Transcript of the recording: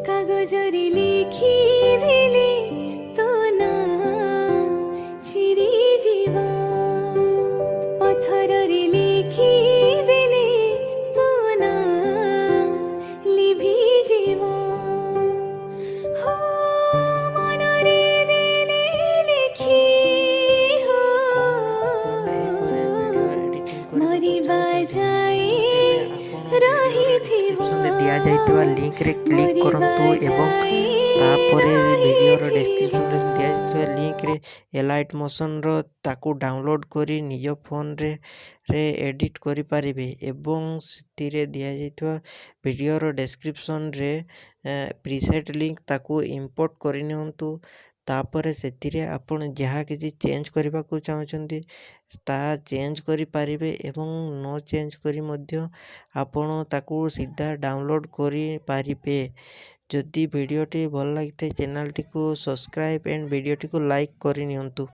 କାଗଜରେ ଲେଖିଦେଲେ ତୋ ନାଁ ଚିରିଯିବ, ପଥରରେ ଲେଖିଦେଲେ ତୋ ନାଁ ଲିଭିଯିବ। ହୋ ମନରେ ଦେଲେ ଲେଖି, ହୋ ଆପଣ ଏହିପରି ଭିଡ଼ିଓ ଏଡ଼ିଟିଂ କରିବାକୁ ମରିବା ଚାହୁଁଛନ୍ତି ଯାଏ ତ ତେବେ ଆପଣ ଭିଡ଼ିଓର ରହିଥିବ, ଡେସ୍କ୍ରିପସନରେ ଦିଆଯାଇଥିବା ଲିଙ୍କରେ କ୍ଲିକ୍ ମରିବା କରନ୍ତୁ ଏବଂ ଯାଏ ତାପରେ ଭିଡ଼ିଓର ରହିଥିବ। ଡେସ୍କ୍ରିପସନରେ ଦିଆଯାଇଥିବା ଲିଙ୍କରେ ଏଲାଇଟ୍ ମୋସନ୍ର ତାକୁ ଡାଉନଲୋଡ଼୍ କରି ନିଜ ଫୋନରେ ଏଡ଼ିଟ୍ କରିପାରିବେ ଏବଂ ସେଥିରେ ଦିଆଯାଇଥିବା ଭିଡ଼ିଓର ଡେସ୍କ୍ରିପସନରେ ପ୍ରିସେଟ୍ ଲିଙ୍କ ତାକୁ ଇମ୍ପୋର୍ଟ କରିନିଅନ୍ତୁ। ତାପରେ ସେଥିରେ ଆପଣ ଯାହା କିଛି ଚେଞ୍ଜ କରିବାକୁ ଚାହୁଁଛନ୍ତି ତାହା ଚେଞ୍ଜ କରିପାରିବେ ଏବଂ ନ ଚେଞ୍ଜ କରି ମଧ୍ୟ ଆପଣ ତାକୁ ସିଧା ଡାଉନଲୋଡ଼୍ କରିପାରିବେ। ଯଦି ଭିଡ଼ିଓଟି ଭଲ ଲାଗିଥାଏ ଚ୍ୟାନେଲଟିକୁ ସବସ୍କ୍ରାଇବ୍ ଆଣ୍ଡ ଭିଡ଼ିଓଟିକୁ ଲାଇକ୍ କରିନିଅନ୍ତୁ।